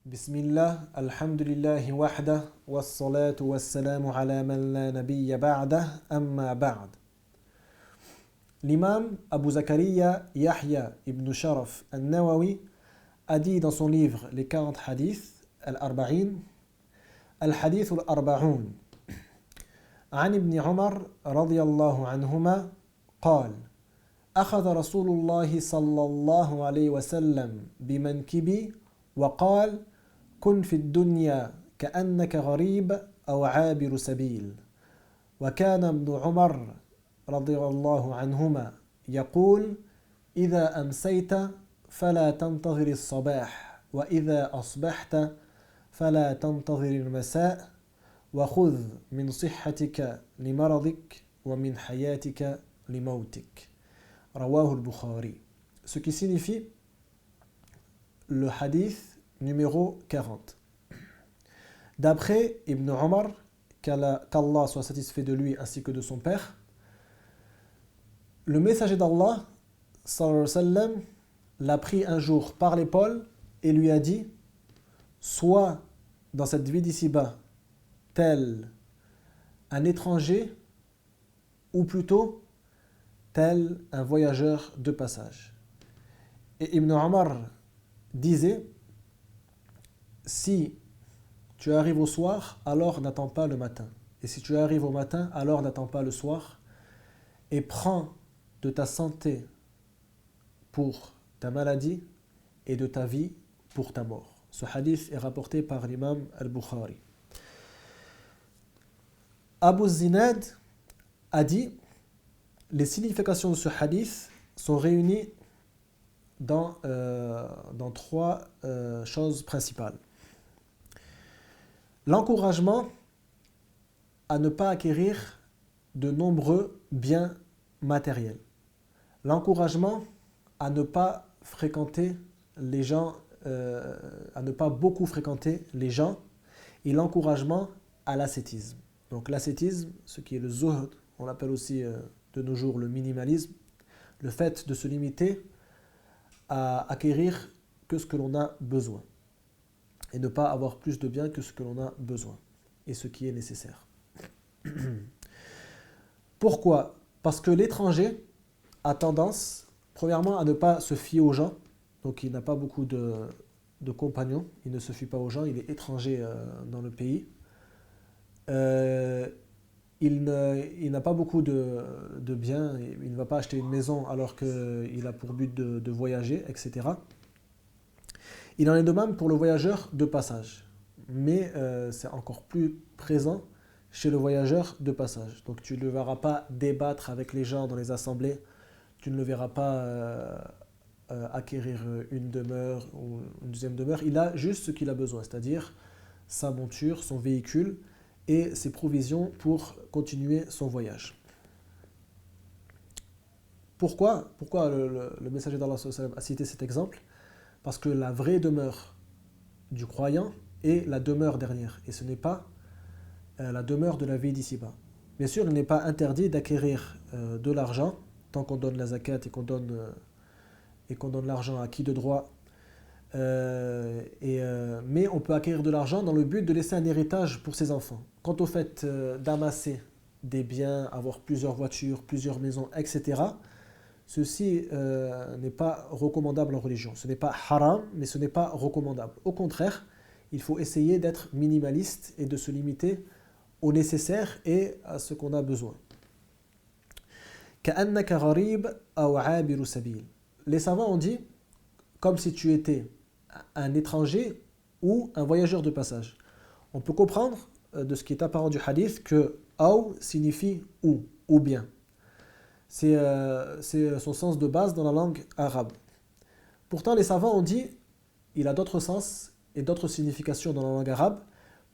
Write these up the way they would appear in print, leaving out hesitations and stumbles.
Bismillah, alhamdulillahi wahda, wassalatu wassalamu ala man la nabiyya ba'dah, amma ba'd. L'imam Abu Zakaria Yahya ibn Sharaf al-Nawawi a dit dans son livre Les 40 hadiths, Al-Arba'in, Al-Hadith al-Arba'un, عن ابن عمر رضي الله عنهما قال أخذ رسول الله صلى الله عليه وسلم بمنكبي وقال كن في الدنيا كأنك غريب أو عابر سبيل وكان ابن عمر رضي الله عنهما يقول إذا أمسيت فلا تنتظر الصباح وإذا أصبحت فلا تنتظر المساء وخذ من صحتك لمرضك ومن حياتك لموتك رواه البخاري. Ce qui signifie le hadith numéro 40. D'après Ibn Omar, qu'Allah soit satisfait de lui ainsi que de son père, le messager d'Allah sallallahu alayhi wa sallam l'a pris un jour par l'épaule et lui a dit: sois dans cette vie d'ici-bas tel un étranger ou plutôt tel un voyageur de passage. Et Ibn Omar disait: si tu arrives au soir, alors n'attends pas le matin. Et si tu arrives au matin, alors n'attends pas le soir. Et prends de ta santé pour ta maladie et de ta vie pour ta mort. Ce hadith est rapporté par l'imam al-Bukhari. Abu Zinad a dit: les significations de ce hadith sont réunies dans trois choses principales. L'encouragement à ne pas acquérir de nombreux biens matériels. L'encouragement à ne pas fréquenter les gens, à ne pas beaucoup fréquenter les gens, et l'encouragement à l'ascétisme. Donc l'ascétisme, ce qui est le zuhd, on l'appelle aussi de nos jours le minimalisme, le fait de se limiter à acquérir que ce que l'on a besoin et ne pas avoir plus de biens que ce que l'on a besoin et ce qui est nécessaire. Pourquoi? Parce que l'étranger a tendance, premièrement, à ne pas se fier aux gens, donc il n'a pas beaucoup de compagnons, il ne se fie pas aux gens, il est étranger dans le pays. Il n'a pas beaucoup de biens, il ne va pas acheter une maison alors qu'il a pour but de voyager, etc. Il en est de même pour le voyageur de passage, mais c'est encore plus présent chez le voyageur de passage. Donc tu ne le verras pas débattre avec les gens dans les assemblées, tu ne le verras pas acquérir une demeure ou une deuxième demeure. Il a juste ce qu'il a besoin, c'est-à-dire sa monture, son véhicule et ses provisions pour continuer son voyage. Pourquoi le messager d'Allah a cité cet exemple? Parce que la vraie demeure du croyant est la demeure dernière, et ce n'est pas la demeure de la vie d'ici-bas. Bien sûr, il n'est pas interdit d'acquérir de l'argent tant qu'on donne la zakat et qu'on donne l'argent à qui de droit. Mais on peut acquérir de l'argent dans le but de laisser un héritage pour ses enfants. Quant au fait d'amasser des biens, avoir plusieurs voitures, plusieurs maisons, etc., ceci n'est pas recommandable en religion. Ce n'est pas haram, mais ce n'est pas recommandable. Au contraire, il faut essayer d'être minimaliste et de se limiter au nécessaire et à ce qu'on a besoin. كَأَنَّكَ غَرِيبٌ أَوْ عَابِرُ سَبِيلٍ. Les savants ont dit comme si tu étais un étranger ou un voyageur de passage. On peut comprendre de ce qui est apparent du hadith que « aw » signifie « ou bien ». C'est son sens de base dans la langue arabe. Pourtant, les savants ont dit il a d'autres sens et d'autres significations dans la langue arabe.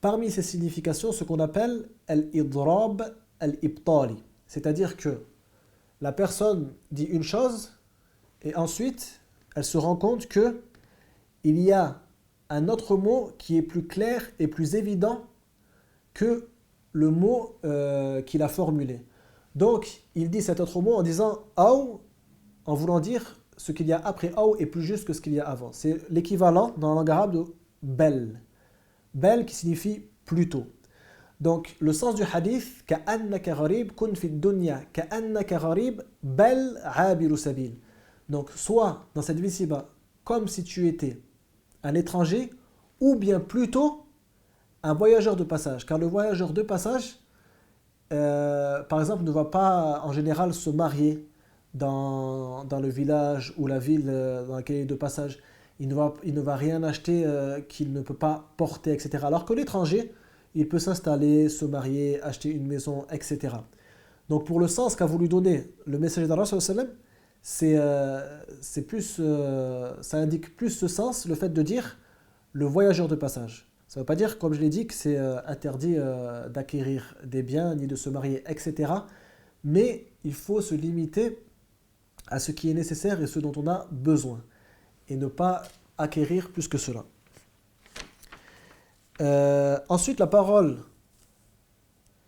Parmi ces significations, ce qu'on appelle al-idrab al-ibtali, c'est-à-dire que la personne dit une chose et ensuite elle se rend compte que il y a un autre mot qui est plus clair et plus évident que le mot qu'il a formulé. Donc, il dit cet autre mot en disant « aw », en voulant dire ce qu'il y a après « aw » est plus juste que ce qu'il y a avant. C'est l'équivalent dans la langue arabe bel. Bel qui signifie plutôt. Donc, le sens du hadith, كأنك غريب كن في الدنيا كأنك غريب بل عابر سبيل. Donc, soit dans cette vie ci-bas, comme si tu étais un étranger, ou bien plutôt un voyageur de passage. Car le voyageur de passage, par exemple, ne va pas en général se marier dans le village ou la ville dans laquelle il est de passage. Il ne va rien acheter qu'il ne peut pas porter, etc. Alors que l'étranger, il peut s'installer, se marier, acheter une maison, etc. Donc pour le sens qu'a voulu donner le messager d'Allah, c'est plus, ça indique plus ce sens, le fait de dire le voyageur de passage. Ça ne veut pas dire, comme je l'ai dit, que c'est interdit d'acquérir des biens, ni de se marier, etc. Mais il faut se limiter à ce qui est nécessaire et ce dont on a besoin. Et ne pas acquérir plus que cela. Ensuite, la parole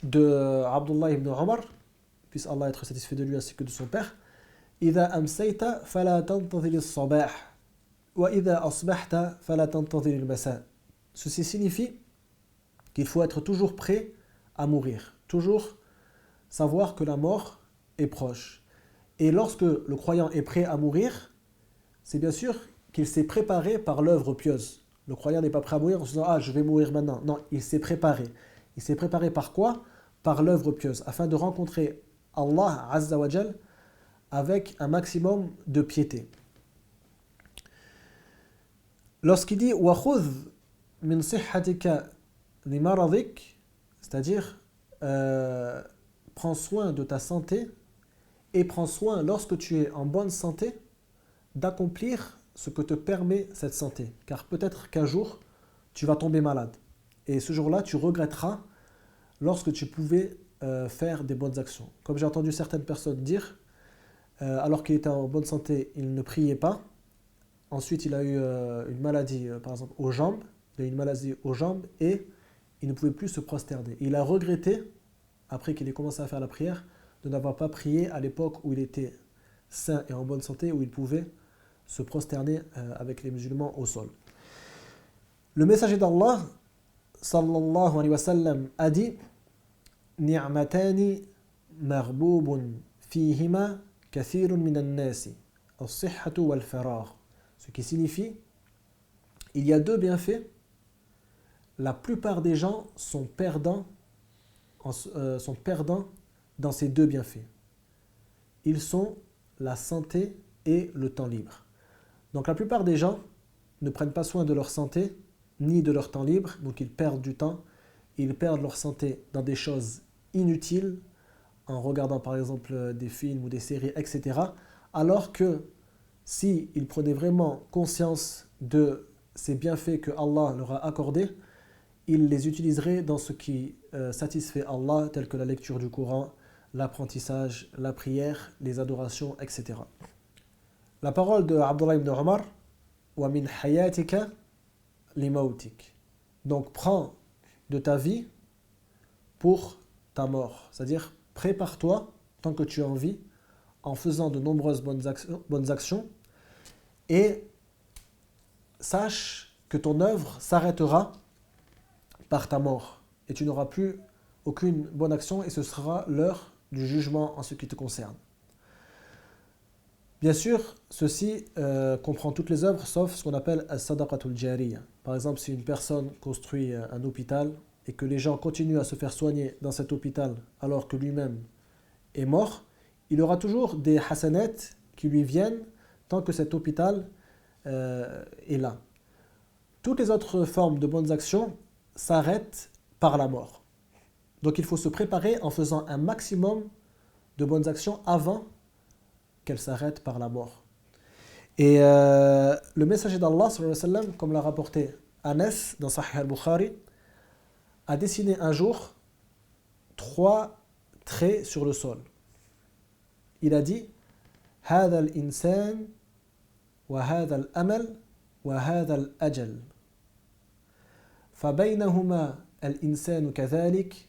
de Abdullah ibn Omar, puisse Allah être satisfait de lui ainsi que de son père. إذا أمسيت فلا تنتظر الصباح وإذا أصبحت فلا تنتظر المساء. Ceci signifie qu'il faut être toujours prêt à mourir, toujours savoir que la mort est proche. Et lorsque le croyant est prêt à mourir, c'est bien sûr qu'il s'est préparé par l'œuvre pieuse. Le croyant n'est pas prêt à mourir en se disant « Ah, je vais mourir maintenant ». Non, il s'est préparé. Il s'est préparé par quoi? Par l'œuvre pieuse, afin de rencontrer Allah Azza wa Jal avec un maximum de piété. Lorsqu'il dit « وَخُذْ مِنْ صِحَّتِكَ لِمَرَضِكَ » c'est-à-dire prends soin de ta santé et prends soin, lorsque tu es en bonne santé, d'accomplir ce que te permet cette santé. Car peut-être qu'un jour, tu vas tomber malade. Et ce jour-là, tu regretteras lorsque tu pouvais faire des bonnes actions. Comme j'ai entendu certaines personnes dire, alors qu'il était en bonne santé, il ne priait pas. Ensuite, il a eu une maladie, par exemple, aux jambes. Il a eu une maladie aux jambes et il ne pouvait plus se prosterner. Il a regretté, après qu'il ait commencé à faire la prière, de n'avoir pas prié à l'époque où il était sain et en bonne santé, où il pouvait se prosterner avec les musulmans au sol. Le messager d'Allah, sallallahu alayhi wa sallam, a dit Ni'matani marboubun fihima kathirun minan nasi, as-sihhatu wal farar. Ce qui signifie il y a deux bienfaits. La plupart des gens sont perdants dans ces deux bienfaits. Ils sont la santé et le temps libre. Donc la plupart des gens ne prennent pas soin de leur santé ni de leur temps libre, donc ils perdent du temps, ils perdent leur santé dans des choses inutiles, en regardant par exemple des films ou des séries, etc. Alors que si ils prenaient vraiment conscience de ces bienfaits que Allah leur a accordés, ils les utiliseraient dans ce qui satisfait Allah, tel que la lecture du Coran, l'apprentissage, la prière, les adorations, etc. La parole de Abdullah ibn Omar, wa min hayatika li mautik. Donc prends de ta vie pour ta mort. C'est-à-dire prépare-toi tant que tu es en vie en faisant de nombreuses bonnes actions et sache que ton œuvre s'arrêtera par ta mort et tu n'auras plus aucune bonne action et ce sera l'heure du jugement en ce qui te concerne. Bien sûr, ceci comprend toutes les œuvres sauf ce qu'on appelle as-sadaqatul jariya. Par exemple, si une personne construit un hôpital et que les gens continuent à se faire soigner dans cet hôpital alors que lui-même est mort, il aura toujours des hasanat qui lui viennent tant que cet hôpital est là. Toutes les autres formes de bonnes actions s'arrêtent par la mort. Donc il faut se préparer en faisant un maximum de bonnes actions avant qu'elles s'arrêtent par la mort. Et le messager d'Allah, sallallahu alayhi wa sallam, comme l'a rapporté Anas dans Sahih al-Bukhari, a dessiné un jour 3 traits sur le sol. Il a dit هذا الإنسان وهذا الأمل وهذا الأجل فبينهما الإنسان كذلك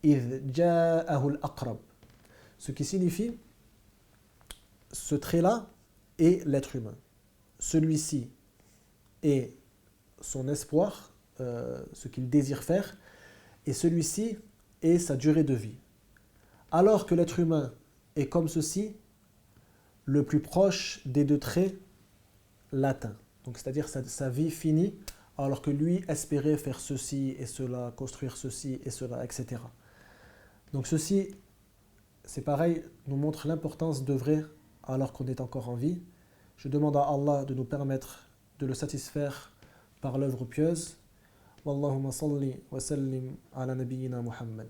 إذ جاءه الأقرب. Ce qui signifie ce trait-là est l'être humain. Celui-ci est son espoir, ce qu'il désire faire, et celui-ci est sa durée de vie. Alors que l'être humain est comme ceci, le plus proche des deux traits l'atteint. Donc c'est-à-dire sa vie finie, alors que lui espérait faire ceci et cela, construire ceci et cela, etc. Donc ceci, c'est pareil, nous montre l'importance d'œuvrer alors qu'on est encore en vie. Je demande à Allah de nous permettre de le satisfaire par l'œuvre pieuse. Wallahumma salli wa sallim ala nabiyyina Muhammad.